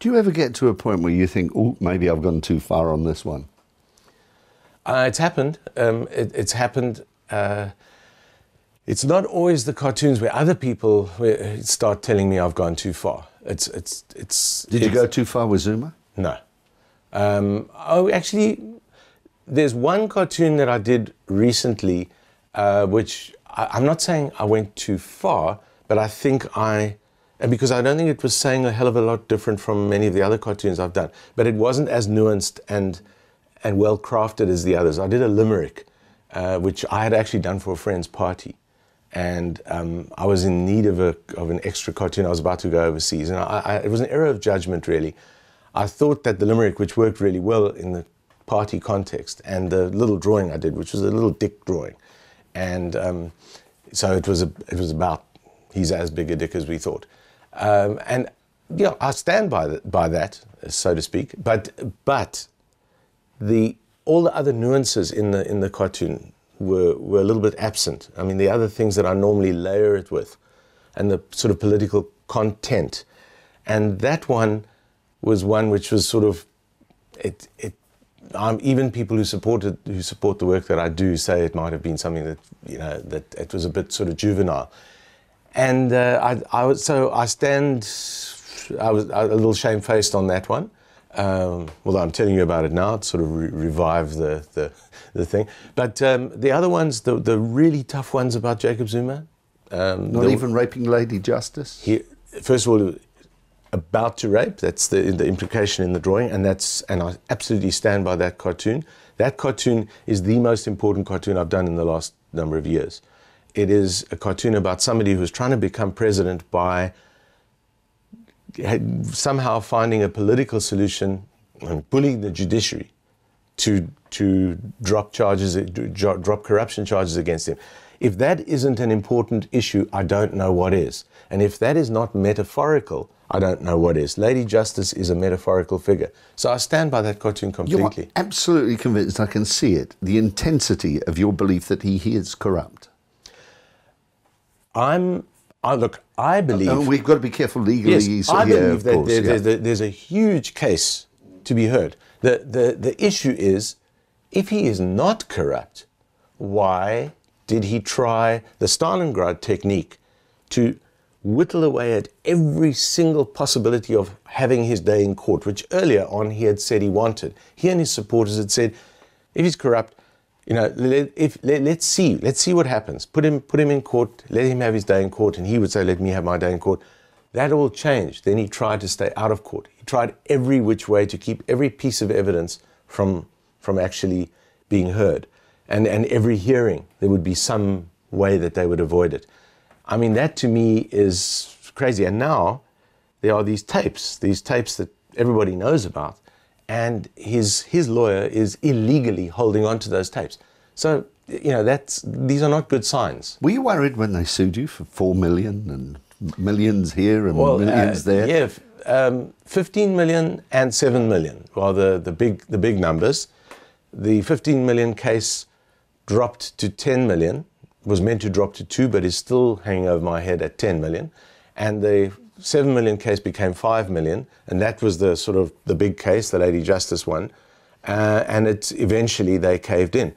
Do you ever get to a point where you think, oh, maybe I've gone too far on this one? It's happened. It's happened. It's not always the cartoons where other people start telling me I've gone too far. Did you go too far with Zuma? No. Actually, there's one cartoon that I did recently, which I'm not saying I went too far, but I think and because I don't think it was saying a hell of a lot different from many of the other cartoons I've done, but it wasn't as nuanced and well crafted as the others. I did a limerick, which I had actually done for a friend's party, and I was in need of an extra cartoon. I was about to go overseas, and it was an error of judgment, really. I thought that the limerick, which worked really well in the party context, and the little drawing I did, which was a little dick drawing, and so it was about he's as big a dick as we thought, and yeah, I stand by that, so to speak. But all the other nuances in the cartoon were a little bit absent. I mean, the other things that I normally layer it with, and the sort of political content, and that one was one which was sort of even people who support the work that I do say it might have been something that that it was a bit sort of juvenile, and I was a little shamefaced on that one. Although I'm telling you about it now, to sort of revive the thing. But the other ones, the really tough ones about Jacob Zuma, not even raping Lady Justice. First of all, about to rape. That's the implication in the drawing, and I absolutely stand by that cartoon. That cartoon is the most important cartoon I've done in the last number of years. It is a cartoon about somebody who's trying to become president by somehow finding a political solution and bullying the judiciary to drop corruption charges against him. If that isn't an important issue, I don't know what is. And if that is not metaphorical, I don't know what is. Lady Justice is a metaphorical figure. So I stand by that cartoon completely. You're absolutely convinced, I can see it, the intensity of your belief that he is corrupt. Look, I believe... we've got to be careful legally. Yes, I believe that there's a huge case to be heard. The issue is, if he is not corrupt, why did he try the Stalingrad technique to whittle away at every single possibility of having his day in court, which earlier on he had said he wanted? He and his supporters had said, if he's corrupt, let's see what happens. Put him in court, let him have his day in court, and he would say, let me have my day in court. That all changed. Then he tried to stay out of court. He tried every which way to keep every piece of evidence from actually being heard. And every hearing, there would be some way that they would avoid it. I mean, that to me is crazy. And now there are these tapes that everybody knows about, and his lawyer is illegally holding on to those tapes. So, these are not good signs. Were you worried when they sued you for 4 million and millions here and millions there? Yeah, 15 million and 7 million are the big numbers. The 15 million case dropped to 10 million, was meant to drop to 2, but is still hanging over my head at 10 million. And the 7 million case became 5 million, and that was the sort of the big case, the Lady Justice one, and eventually they caved in.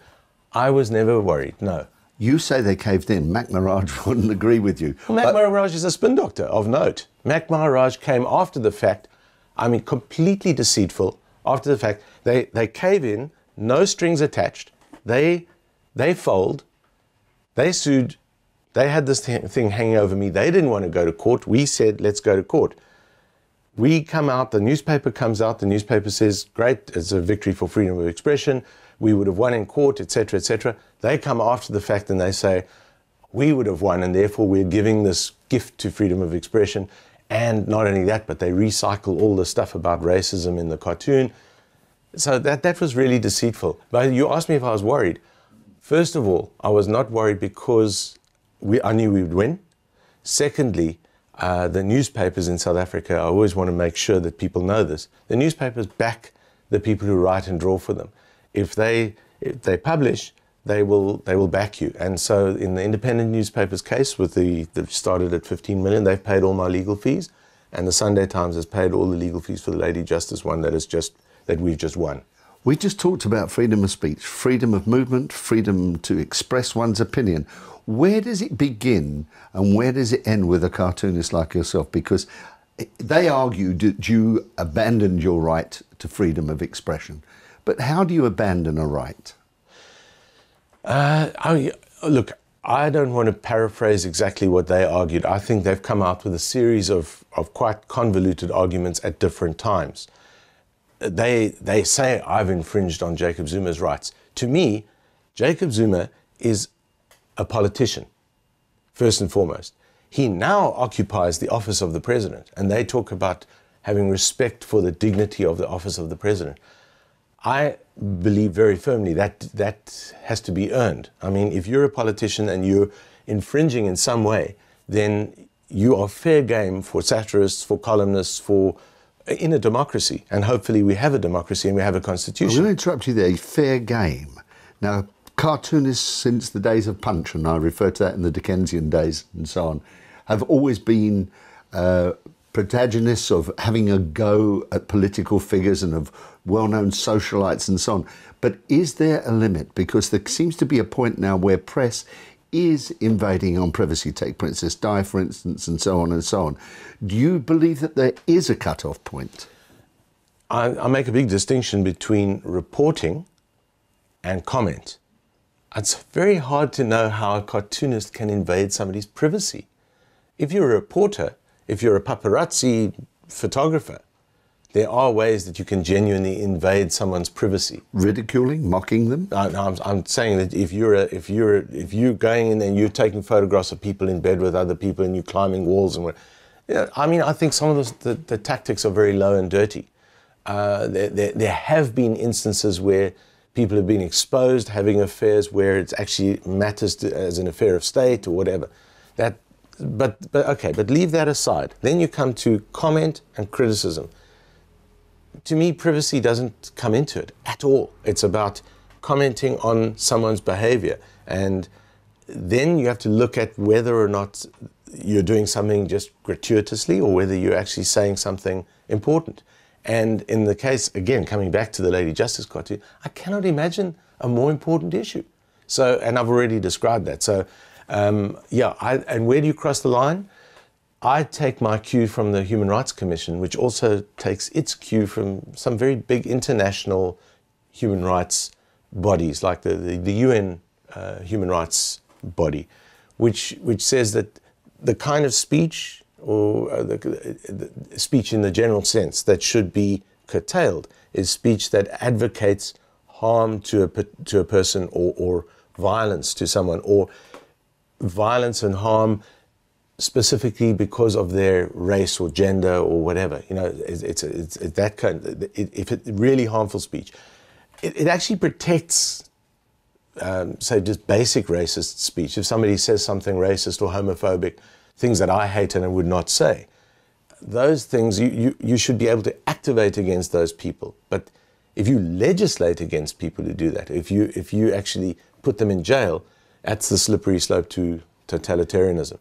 I was never worried, no. You say they caved in. Mac Maharaj wouldn't agree with you. Well, Mac Maharaj is a spin doctor of note. Mac Maharaj came after the fact, I mean, completely deceitful. After the fact, they cave in, no strings attached. They fold. They sued. They had this thing hanging over me. They didn't want to go to court. We said, let's go to court. We come out, the newspaper comes out, the newspaper says, great, it's a victory for freedom of expression. We would have won in court, etc., etc. They come after the fact and they say, we would have won, and therefore we're giving this gift to freedom of expression. And not only that, but they recycle all the stuff about racism in the cartoon. So that was really deceitful. But you asked me if I was worried. First of all, I was not worried because I knew we would win. Secondly, the newspapers in South Africa, I always want to make sure that people know this. The newspapers back the people who write and draw for them. If they publish, they will back you. And so in the independent newspapers case, they've started at 15 million, they've paid all my legal fees. and the Sunday Times has paid all the legal fees for the Lady Justice one that we've just won. We just talked about freedom of speech, freedom of movement, freedom to express one's opinion. Where does it begin and where does it end with a cartoonist like yourself? Because they argue that you abandoned your right to freedom of expression. But how do you abandon a right? Look, I don't want to paraphrase exactly what they argued. I think they've come out with a series of quite convoluted arguments at different times. They say I've infringed on Jacob Zuma's rights. To me, Jacob Zuma is a politician, first and foremost. He now occupies the office of the president, and they talk about having respect for the dignity of the office of the president. I believe very firmly that has to be earned. I mean, if you're a politician and you're infringing in some way, then you are fair game for satirists, for columnists, in a democracy. And hopefully we have a democracy and we have a constitution. I'm going to interrupt you there. Fair game. Now, cartoonists since the days of Punch, and I refer to that in the Dickensian days and so on, have always been protagonists of having a go at political figures and of well-known socialites and so on. But is there a limit? Because there seems to be a point now where press is invading on privacy. Take Princess Di, for instance, and so on and so on. Do you believe that there is a cut-off point? I make a big distinction between reporting and comment. It's very hard to know how a cartoonist can invade somebody's privacy. If you're a reporter, if you're a paparazzi photographer, there are ways that you can genuinely invade someone's privacy. Ridiculing, mocking them? I'm saying that if you're going in and you're taking photographs of people in bed with other people and you're climbing walls and I mean, I think some of the tactics are very low and dirty. There have been instances where people have been exposed having affairs where it actually matters as an affair of state or whatever. But leave that aside. Then you come to comment and criticism. To me, privacy doesn't come into it at all. It's about commenting on someone's behavior. And then you have to look at whether or not you're doing something just gratuitously or whether you're actually saying something important. And in the case, again, coming back to the Lady Justice cartoon, I cannot imagine a more important issue. So, and I've already described that. So, and where do you cross the line? I take my cue from the Human Rights Commission, which also takes its cue from some very big international human rights bodies, like the UN human rights body, which says that the kind of speech, or the speech in the general sense, that should be curtailed is speech that advocates harm to a person or violence to someone, or violence and harm specifically because of their race or gender or whatever. You know, it's that kind. If it's really harmful speech, it actually protects, say, just basic racist speech. If somebody says something racist or homophobic, things that I hate and I would not say, those things you should be able to activate against those people. But if you legislate against people who do that, if you actually put them in jail, that's the slippery slope to totalitarianism.